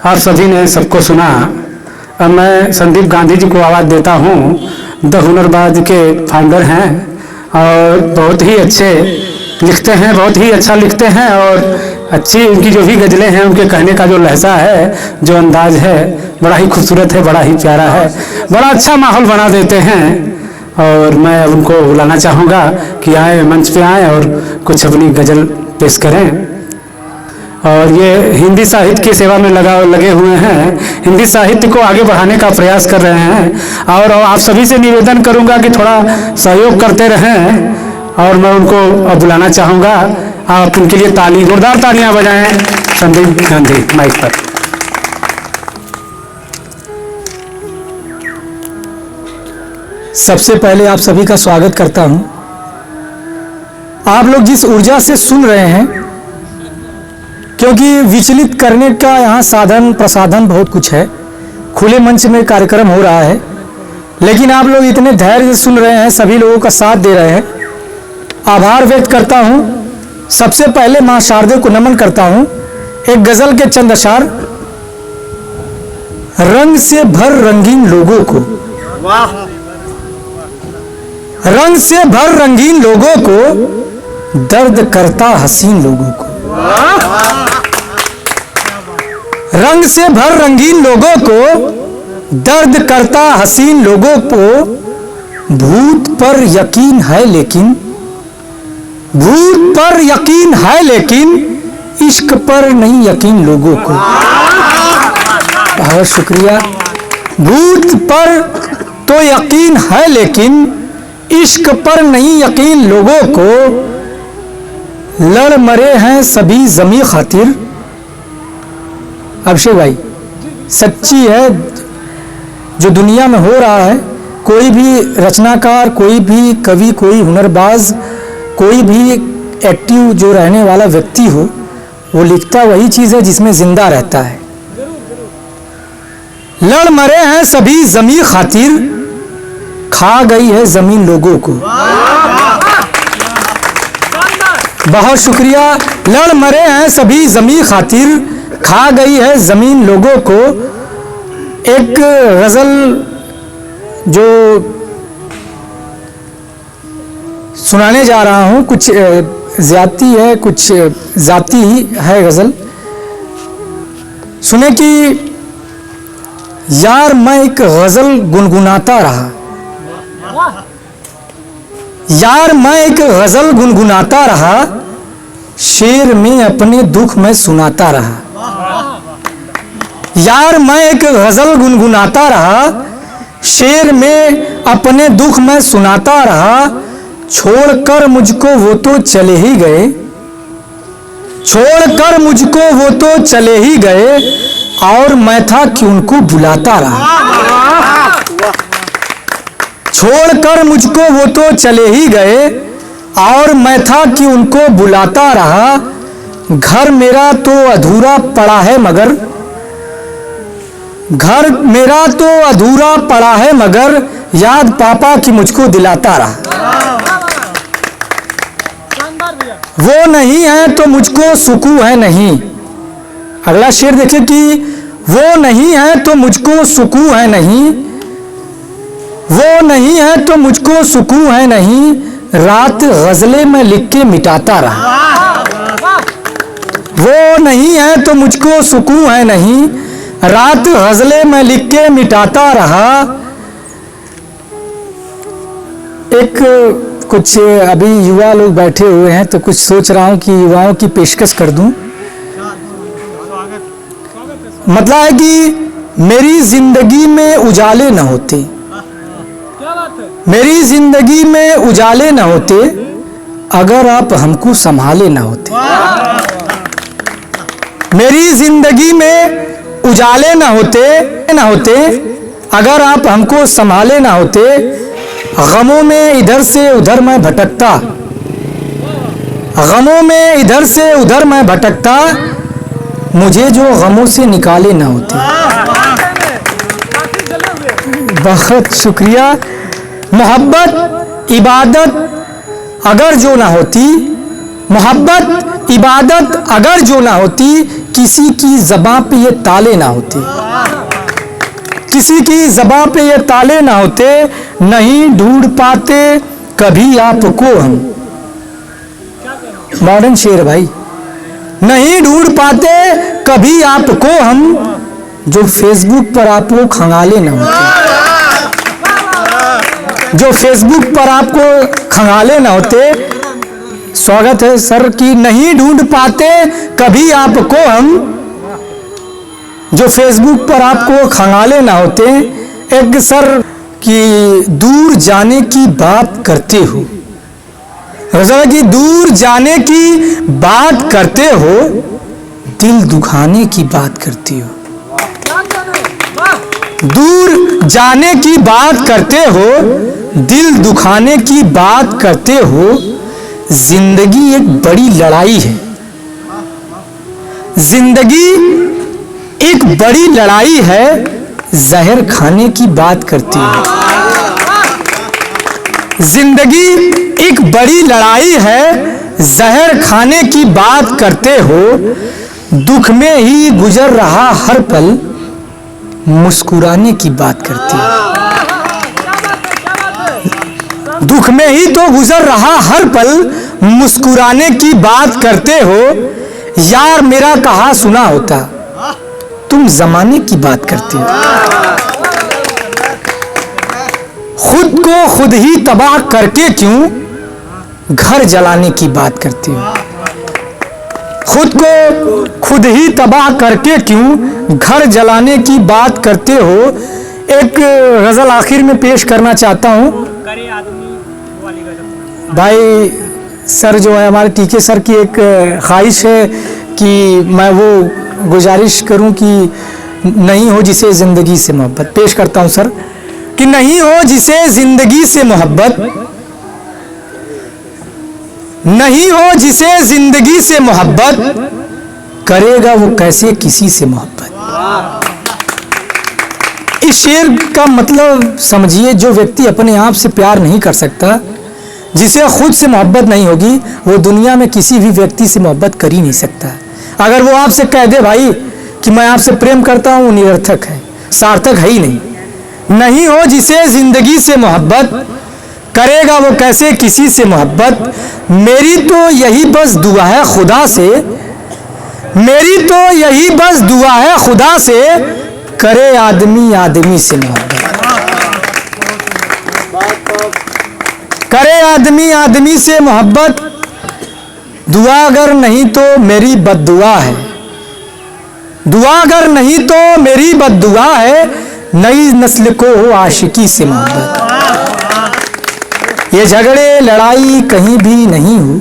आप सभी ने सबको सुना। अब मैं संदीप गांधी जी को आवाज़ देता हूँ। द हुनरबाज के फाउंडर हैं और बहुत ही अच्छे लिखते हैं, बहुत ही अच्छा लिखते हैं और अच्छी उनकी जो भी गज़लें हैं, उनके कहने का जो लहजा है, जो अंदाज है, बड़ा ही खूबसूरत है, बड़ा ही प्यारा है, बड़ा अच्छा माहौल बना देते हैं। और मैं उनको बुलाना चाहूँगा कि आए, मंच पे आए और कुछ अपनी गज़ल पेश करें। और ये हिंदी साहित्य की सेवा में लगे हुए हैं, हिंदी साहित्य को आगे बढ़ाने का प्रयास कर रहे हैं। और आप सभी से निवेदन करूंगा कि थोड़ा सहयोग करते रहें। और मैं उनको बुलाना चाहूँगा, आप उनके लिए ताली, जोरदार तालियां बजाएं। संदीप गांधी माइक पर। सबसे पहले आप सभी का स्वागत करता हूं। आप लोग जिस ऊर्जा से सुन रहे हैं, क्योंकि विचलित करने का यहाँ साधन प्रसाधन बहुत कुछ है, खुले मंच में कार्यक्रम हो रहा है, लेकिन आप लोग इतने धैर्य से सुन रहे हैं, सभी लोगों का साथ दे रहे हैं, आभार व्यक्त करता हूँ। सबसे पहले माँ शारदे को नमन करता हूँ। एक गजल के चंद अशार। रंग से भर रंगीन लोगों को, रंग से भर रंगीन लोगों को दर्द करता हसीन लोगों को, रंग से भर रंगीन लोगों को दर्द करता हसीन लोगों को भूत पर यकीन है लेकिन, भूत पर यकीन है लेकिन इश्क पर नहीं यकीन लोगों को। बहुत शुक्रिया। भूत पर तो यकीन है लेकिन इश्क पर नहीं यकीन लोगों को, लड़ मरे हैं सभी ज़मी खातिर। अभिषेक भाई, सच्ची है जो दुनिया में हो रहा है। कोई भी रचनाकार, कोई भी कवि, कोई हुनरबाज, कोई भी एक्टिव जो रहने वाला व्यक्ति हो, वो लिखता वही चीज़ है जिसमें जिंदा रहता है। लड़ मरे हैं सभी ज़मी खातिर, खा गई है ज़मीन लोगों को। बहुत शुक्रिया। लड़ मरे हैं सभी ज़मी खातिर, खा गई है ज़मीन लोगों को। एक गज़ल जो सुनाने जा रहा हूँ, कुछ ज़्यादती है, कुछ ज़ाती है गज़ल। सुने कि यार मैं एक गज़ल गुनगुनाता रहा, यार मैं एक गज़ल गुनगुनाता रहा, शेर में अपने दुख में सुनाता रहा। यार मैं एक गज़ल गुनगुनाता रहा, शेर में अपने दुख में सुनाता रहा। छोड़कर मुझको वो तो चले ही गए, छोड़कर मुझको वो तो चले ही गए, और मैं था कि उनको बुलाता रहा। छोड़कर मुझको वो तो चले ही गए, और मैं था कि उनको बुलाता रहा। घर मेरा तो अधूरा पड़ा है मगर, घर मेरा तो अधूरा पड़ा है मगर, याद पापा की मुझको दिलाता रहा। वो नहीं है तो मुझको सुकून है नहीं। अगला शेर देखिए कि वो नहीं है तो मुझको सुकून है नहीं, वो नहीं है तो मुझको सुकून है नहीं, रात गज़लें में लिख के मिटाता रहा। वो नहीं है तो मुझको सुकून है नहीं, रात गज़लें में लिख के मिटाता रहा। एक कुछ अभी युवा लोग बैठे हुए हैं, तो कुछ सोच रहा हूं कि युवाओं की पेशकश कर दूं। मतलब है कि मेरी जिंदगी में उजाले न होते, मेरी जिंदगी में उजाले न होते, अगर आप हमको संभाले न होते। मेरी जिंदगी में उजाले न होते, अगर आप हमको संभाले न होते। गमों में इधर से उधर मैं भटकता, गमों में इधर से उधर मैं भटकता, मुझे जो गमों से निकाले न होते। बहुत शुक्रिया। मोहब्बत इबादत अगर जो ना होती, मोहब्बत इबादत अगर जो ना होती, किसी की ज़बां पे ये ताले ना होते, किसी की ज़बां पे ये ताले ना होते, नहीं ढूंढ पाते कभी आपको हम। मॉडर्न शेर भाई, नहीं ढूंढ पाते कभी आपको हम, जो फेसबुक पर आपको खंगाले ना होते, जो फेसबुक पर आपको खंगाले ना होते। स्वागत है सर कि नहीं ढूंढ पाते कभी आपको हम, जो फेसबुक पर आपको खंगाले ना होते। एक सर कि दूर जाने की बात करते हो, कि दूर जाने की बात करते हो, दिल दुखाने की बात करते हो। दूर जाने की बात करते हो, दिल दुखाने की बात करते हो। जिंदगी एक बड़ी लड़ाई है, जिंदगी एक बड़ी लड़ाई है, जहर खाने की बात करती है। जिंदगी एक बड़ी लड़ाई है, जहर खाने की बात करते हो। दुख में ही गुजर रहा हर पल, मुस्कुराने की बात करती है। दुख में ही तो गुजर रहा हर पल, मुस्कुराने की बात करते हो। यार मेरा कहा सुना होता, तुम जमाने की बात करते हो। खुद को खुद ही तबाह करके क्यों घर जलाने की बात करते हो। खुद को खुद ही तबाह करके क्यों घर जलाने की बात करते हो। एक गजल आखिर में पेश करना चाहता हूं भाई। सर जो है हमारे टीके सर की एक ख्वाहिश है कि मैं वो गुजारिश करूं कि नहीं हो जिसे जिंदगी से मोहब्बत। पेश करता हूं सर कि नहीं हो जिसे जिंदगी से मोहब्बत, नहीं हो जिसे जिंदगी से मोहब्बत, करेगा वो कैसे किसी से मोहब्बत। इस शेर का मतलब समझिए, जो व्यक्ति अपने आप से प्यार नहीं कर सकता, जिसे खुद से मोहब्बत नहीं होगी, वो दुनिया में किसी भी व्यक्ति से मोहब्बत कर ही नहीं सकता। अगर वो आपसे कह दे भाई कि मैं आपसे प्रेम करता हूं, निरर्थक है, सार्थक है ही नहीं। नहीं हो जिसे जिंदगी से मोहब्बत, करेगा वो कैसे किसी से मोहब्बत। मेरी तो यही बस दुआ है खुदा से, मेरी तो यही बस दुआ है खुदा से, करे आदमी आदमी से मोहब्बत। करे आदमी आदमी से मोहब्बत, दुआ अगर नहीं तो मेरी बद्दुआ है, दुआ अगर नहीं तो मेरी बद्दुआ है। नई नस्ल को हो आशिकी से मोहब्बत। ये झगड़े लड़ाई कहीं भी नहीं हो,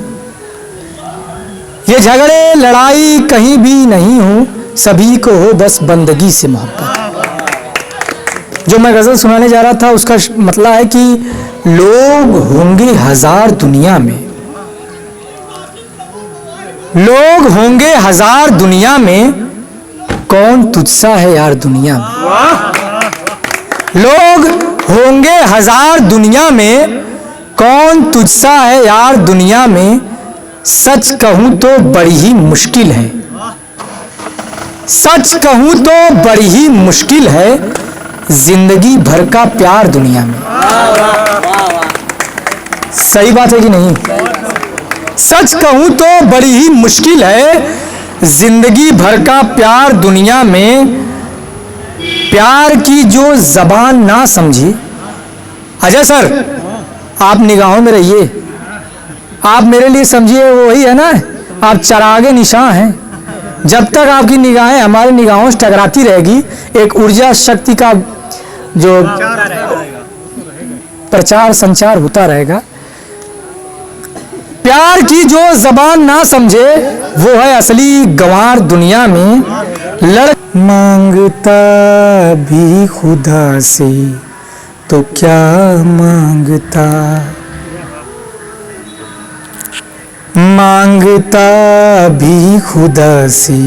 ये झगड़े लड़ाई कहीं भी नहीं हो, सभी को हो बस बंदगी से मोहब्बत। जो मैं गजल सुनाने जा रहा था उसका मतलब है कि लोग होंगे हजार दुनिया में, लोग होंगे हजार दुनिया में, कौन तुझसा है यार दुनिया में। लोग होंगे हजार दुनिया में, कौन तुझसा है यार दुनिया में। सच कहूं तो बड़ी ही मुश्किल है, सच कहूं तो बड़ी ही मुश्किल है, जिंदगी भर का प्यार दुनिया में। सही बात है कि नहीं। सच कहूं तो बड़ी ही मुश्किल है, जिंदगी भर का प्यार दुनिया में। प्यार की जो जबान ना समझी, अजय सर आप निगाहों में रहिए, आप मेरे लिए समझिए वही है ना, आप चरागे निशान हैं। जब तक आपकी निगाहें हमारी निगाहों से टकराती रहेगी, एक ऊर्जा शक्ति का जो प्रचार संचार होता रहेगा। प्यार की जो जबान ना समझे, वो है असली गंवार दुनिया में। लड़ मांगता भी खुदा से तो क्या मांगता, मांगता भी खुदा से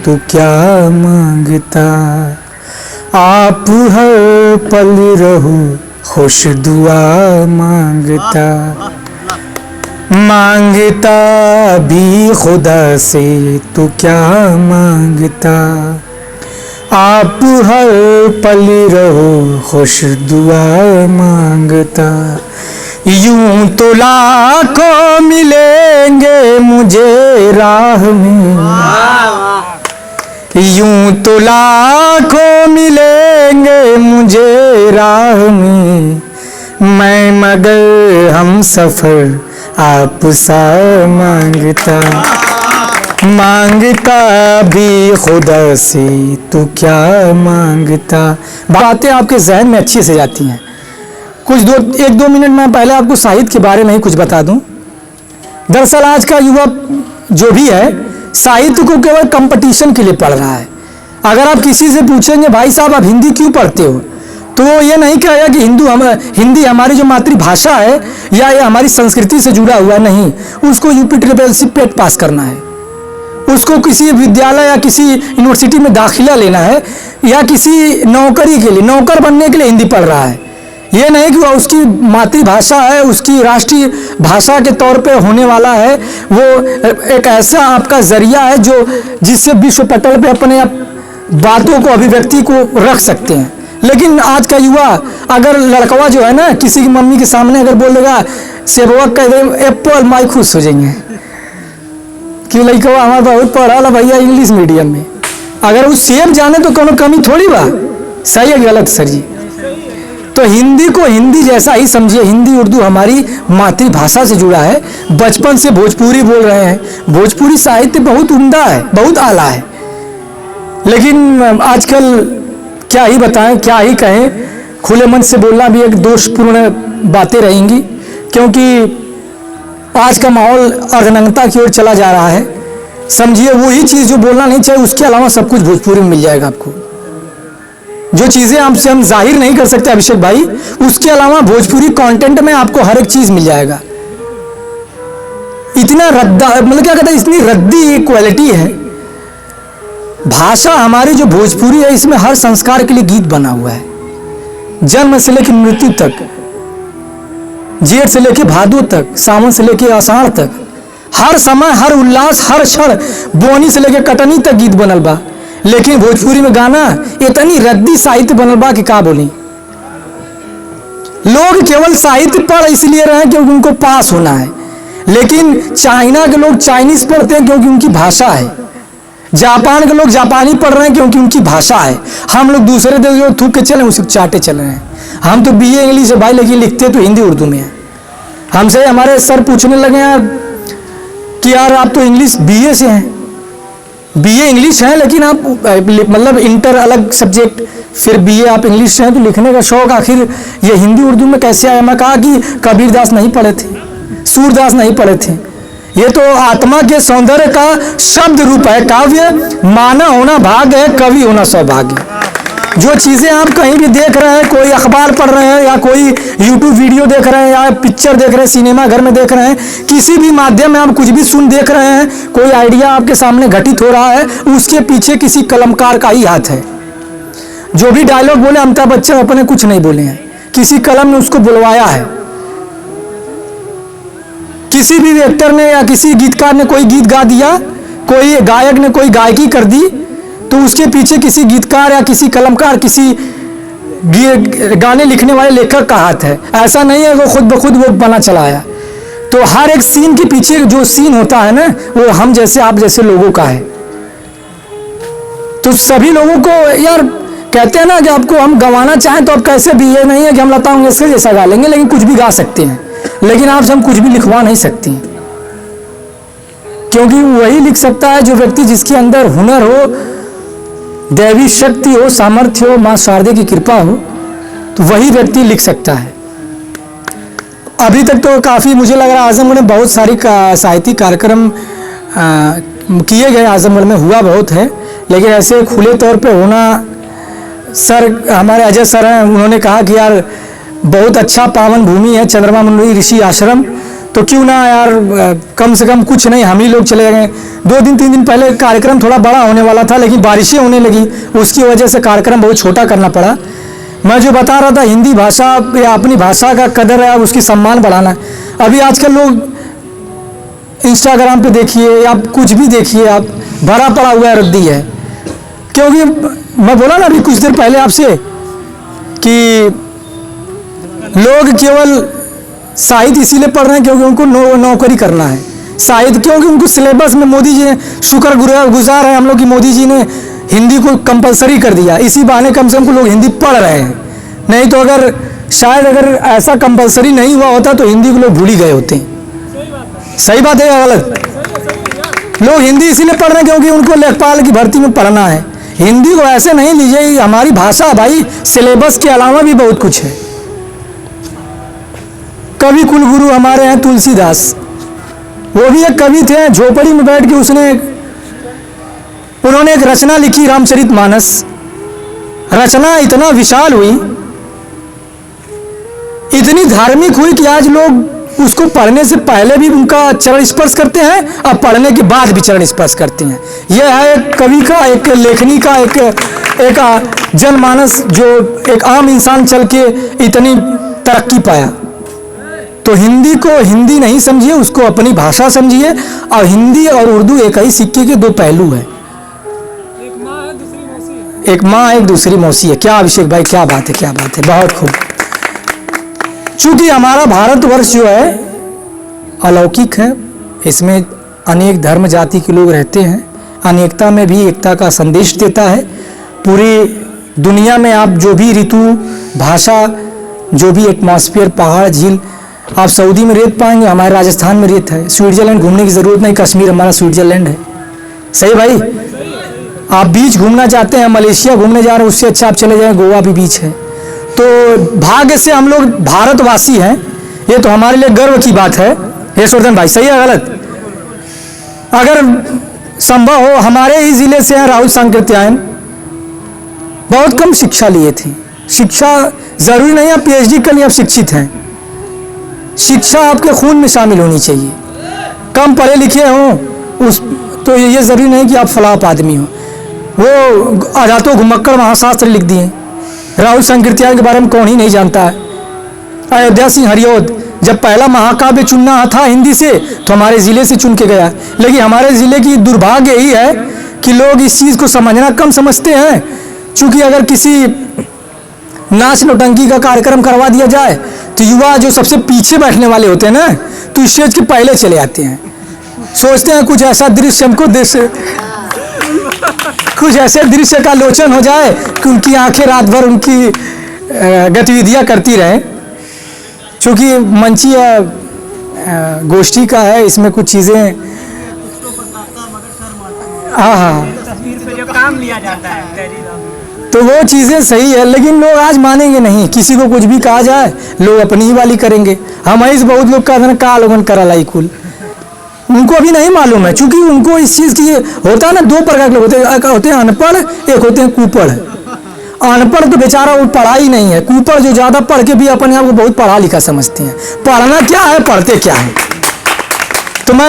तो क्या मांगता। आप हर पल रहो खुश दुआ मांगता, मांगता भी खुदा से तो क्या मांगता, आप हर पल रहो खुश दुआ मांगता। यूं तो लाखों मिलेंगे मुझे राह में, यूं तो लाखों मिलेंगे मुझे राह में, मैं मगर हम सफर आप सा मांगता, मांगता भी खुदा से तो क्या मांगता। बातें आपके जहन में अच्छी से जाती हैं। कुछ 1-2 मिनट में पहले आपको साहित्य के बारे में ही कुछ बता दूं। दरअसल आज का युवा जो भी है साहित्य को केवल कंपटीशन के लिए पढ़ रहा है। अगर आप किसी से पूछेंगे भाई साहब आप हिंदी क्यों पढ़ते हो, तो वो ये नहीं कहेगा कि हिंदी हमारी जो मातृभाषा है या ये हमारी संस्कृति से जुड़ा हुआ, नहीं। उसको यूपी ट्रिपल पेट पास करना है, उसको किसी विद्यालय या किसी यूनिवर्सिटी में दाखिला लेना है, या किसी नौकरी के लिए, नौकर बनने के लिए हिंदी पढ़ रहा है। ये नहीं कि वह उसकी मातृभाषा है, उसकी राष्ट्रीय भाषा के तौर पे होने वाला है, वो एक ऐसा आपका जरिया है जो जिससे विश्व पटल पे अपने बातों को, अभिव्यक्ति को रख सकते हैं। लेकिन आज का युवा, अगर लड़कवा जो है ना किसी की मम्मी के सामने अगर बोल देगा सेबवा कह दे एप्पल, माई खुश हो जाएंगे कि लड़कवा हमारा बहुत पढ़ा ला भैया इंग्लिश मीडियम में। अगर वो सेब जाने तो कोनो कमी थोड़ी बा। सही है गलत सर जी? तो हिंदी को हिंदी जैसा ही समझिए। हिंदी उर्दू हमारी मातृभाषा से जुड़ा है। बचपन से भोजपुरी बोल रहे हैं, भोजपुरी साहित्य बहुत उम्दा है, बहुत आला है। लेकिन आजकल क्या ही बताएं, क्या ही कहें, खुले मन से बोलना भी एक दोषपूर्ण बातें रहेंगी, क्योंकि आज का माहौल अर्धनग्नता की ओर चला जा रहा है। समझिए वही चीज़ जो बोलना नहीं चाहिए, उसके अलावा सब कुछ भोजपुरी में मिल जाएगा आपको। जो चीज़ें आपसे हम जाहिर नहीं कर सकते अभिषेक भाई, उसके अलावा भोजपुरी कंटेंट में आपको हर एक चीज़ मिल जाएगा। इतना रद्दा, मतलब क्या कहते हैं, इतनी रद्दी क्वालिटी है भाषा हमारी जो भोजपुरी है। इसमें हर संस्कार के लिए गीत बना हुआ है, जन्म से लेकर मृत्यु तक, जेठ से लेकर भादो तक, सावन से लेकर आषाढ़ तक, हर समय, हर उल्लास, हर क्षण, बोनी से लेकर कटनी तक गीत बनल बा। लेकिन भोजपुरी में गाना इतनी रद्दी साहित्य बनल बा कि का बोली। लोग केवल साहित्य पढ़ इसलिए रहे क्योंकि उनको पास होना है, लेकिन चाइना के लोग चाइनीज पढ़ते हैं क्योंकि उनकी भाषा है। जापान के लोग जापानी पढ़ रहे हैं क्योंकि उनकी भाषा है। हम लोग दूसरे देश जो थूक के चले उसे चाटे चल रहे हैं। हम तो बीए इंग्लिश है भाई, लेकिन लिखते तो हिंदी उर्दू में है। हमसे हमारे सर पूछने लगे यार कि यार आप तो इंग्लिश बीए से हैं, बीए इंग्लिश है, लेकिन आप मतलब इंटर अलग सब्जेक्ट, फिर बीए आप इंग्लिश से हैं, तो लिखने का शौक आखिर ये हिंदी उर्दू में कैसे आया? मैं कहा कि कबीरदास नहीं पढ़े थे, सूरदास नहीं पढ़े थे। ये तो आत्मा के सौंदर्य का शब्द रूप है काव्य। माना होना भाग्य है, कवि होना सौभाग्य। जो चीज़ें आप कहीं भी देख रहे हैं, कोई अखबार पढ़ रहे हैं या कोई यूट्यूब वीडियो देख रहे हैं या पिक्चर देख रहे हैं, सिनेमा घर में देख रहे हैं, किसी भी माध्यम में आप कुछ भी सुन देख रहे हैं, कोई आइडिया आपके सामने घटित हो रहा है, उसके पीछे किसी कलमकार का ही हाथ है। जो भी डायलॉग बोले अमिताभ बच्चन अपने कुछ नहीं बोले हैं, किसी कलम ने उसको बुलवाया है। किसी भी एक्टर ने या किसी गीतकार ने कोई गीत गा दिया, कोई गायक ने कोई गायकी कर दी, तो उसके पीछे किसी गीतकार या किसी कलमकार, किसी गाने लिखने वाले लेखक का हाथ है। ऐसा नहीं है वो खुद ब खुद वो बना चला आया। तो हर एक सीन के पीछे जो सीन होता है ना, वो हम जैसे आप जैसे लोगों का है। तो सभी लोगों को यार कहते हैं ना कि आपको हम गवाना चाहें तो आप कैसे भी, ये नहीं है कि हम लता मंगेशकर जैसा गा लेंगे, लेकिन कुछ भी गा सकते हैं। लेकिन आपसे हम कुछ भी लिखवा नहीं सकती, क्योंकि वही लिख सकता है जो व्यक्ति जिसके अंदर हुनर हो, दैवी शक्ति हो, सामर्थ्य हो, मां शारदे की कृपा हो, तो वही व्यक्ति लिख सकता है। अभी तक तो काफ़ी मुझे लग रहा है आजमगढ़ में बहुत सारी साहित्यिक कार्यक्रम किए गए, आजमगढ़ में हुआ बहुत है, लेकिन ऐसे खुले तौर पे होना, सर हमारे अजय सर हैं, उन्होंने कहा कि यार बहुत अच्छा पावन भूमि है चंद्रमा मंडली ऋषि आश्रम, तो क्यों ना यार कम से कम कुछ नहीं हम ही लोग चले गए। 2-3 दिन पहले कार्यक्रम थोड़ा बड़ा होने वाला था, लेकिन बारिशें होने लगी, उसकी वजह से कार्यक्रम बहुत छोटा करना पड़ा। मैं जो बता रहा था हिंदी भाषा या अपनी भाषा का कदर है, उसकी सम्मान बढ़ाना। अभी आजकल लोग इंस्टाग्राम पे देखिए या कुछ भी देखिए आप, भरा पड़ा हुआ है रद्दी है। क्योंकि मैं बोला ना अभी कुछ देर पहले आपसे कि लोग केवल साहित्य इसीलिए पढ़ रहे हैं क्योंकि उनको नौकरी करना है। साहित्य क्योंकि उनको सिलेबस में मोदी जी ने शुक्रगुजार है हम लोग कि मोदी जी ने हिंदी को कंपलसरी कर दिया। इसी बहाने कम से कम लोग हिंदी पढ़ रहे हैं, नहीं तो अगर शायद अगर ऐसा कंपलसरी नहीं हुआ होता तो हिंदी को लोग भूल ही गए होते। सही बात है या गलत? लोग हिंदी इसीलिए पढ़ रहे हैं क्योंकि उनको लेखपाल की भर्ती में पढ़ना है। हिंदी को ऐसे नहीं लीजिए, हमारी भाषा भाई सिलेबस के अलावा भी बहुत कुछ है। कवि कुलगुरु हमारे हैं तुलसीदास, वो भी एक कवि थे। झोपड़ी में बैठ के उन्होंने एक रचना लिखी रामचरितमानस। रचना इतना विशाल हुई, इतनी धार्मिक हुई कि आज लोग उसको पढ़ने से पहले भी उनका चरण स्पर्श करते हैं और पढ़ने के बाद भी चरण स्पर्श करते हैं। यह है एक कवि का, एक लेखनी का, एक जनमानस जो एक आम इंसान चल के इतनी तरक्की पाया। तो हिंदी को हिंदी नहीं समझिए, उसको अपनी भाषा समझिए। और हिंदी और उर्दू एक ही सिक्के के दो पहलू हैं। एक माँ एक दूसरी मौसी है। क्या अभिषेक भाई, क्या बात है, क्या बात है, बहुत खूब। चूंकि हमारा भारतवर्ष जो है अलौकिक है, इसमें अनेक धर्म जाति के लोग रहते हैं, अनेकता में भी एकता का संदेश देता है। पूरी दुनिया में आप जो भी ऋतु, भाषा, जो भी एटमॉस्फेयर, पहाड़, झील, आप सऊदी में रेत पाएंगे, हमारे राजस्थान में रेत है। स्विट्जरलैंड घूमने की ज़रूरत नहीं, कश्मीर हमारा स्विट्जरलैंड है। सही भाई? आप बीच घूमना चाहते हैं, मलेशिया घूमने जा रहे हैं, उससे अच्छा आप चले जाएं, गोवा भी बीच है। तो भाग्य से हम लोग भारतवासी हैं, ये तो हमारे लिए गर्व की बात है। यशवर्धन भाई, सही है गलत? अगर संभव हो, हमारे ही जिले से हैं राहुल सांकृत्यायन, बहुत कम शिक्षा लिए थे। शिक्षा जरूरी नहीं आप PhD कर लिए आप शिक्षित हैं, शिक्षा आपके खून में शामिल होनी चाहिए। कम पढ़े लिखे हों उस तो ये जरूरी नहीं कि आप फलाप आदमी हो। वो आजातो घुमक्कड़ महाशास्त्र लिख दिए। राहुल सांकृत्यायन के बारे में कौन ही नहीं जानता है। अयोध्या सिंह हरिऔध जब पहला महाकाव्य चुनना था हिंदी से तो हमारे ज़िले से चुन के गया। लेकिन हमारे ज़िले की दुर्भाग्य यही है कि लोग इस चीज़ को समझना कम समझते हैं। चूँकि अगर किसी नाच नौटंकी का कार्यक्रम करवा दिया जाए तो युवा जो सबसे पीछे बैठने वाले होते हैं ना, तो स्टेज के पहले चले आते हैं। सोचते हैं कुछ ऐसा दृश्य हमको कुछ ऐसे दृश्य का लोचन हो जाए कि उनकी आंखें रात भर उनकी गतिविधियां करती रहें। चूँकि मंचीय गोष्ठी का है, इसमें कुछ चीज़ें हाँ जो काम लिया जाता है तो वो चीज़ें सही है, लेकिन लोग आज मानेंगे नहीं। किसी को कुछ भी कहा जाए लोग अपनी ही वाली करेंगे। हम ही से बहुत लोग कहते हैं का लोगन करा लाई कुल, उनको अभी नहीं मालूम है। चूंकि उनको इस चीज़ की होता है ना, दो प्रकार के लोग होते हैं अनपढ़, एक होते हैं कुपढ़। अनपढ़ तो बेचारा वो पढ़ा ही नहीं है, कुपढ़ जो ज़्यादा पढ़ के भी अपने आप को बहुत पढ़ा लिखा समझते हैं। पढ़ना क्या है, पढ़ते क्या है। तो मैं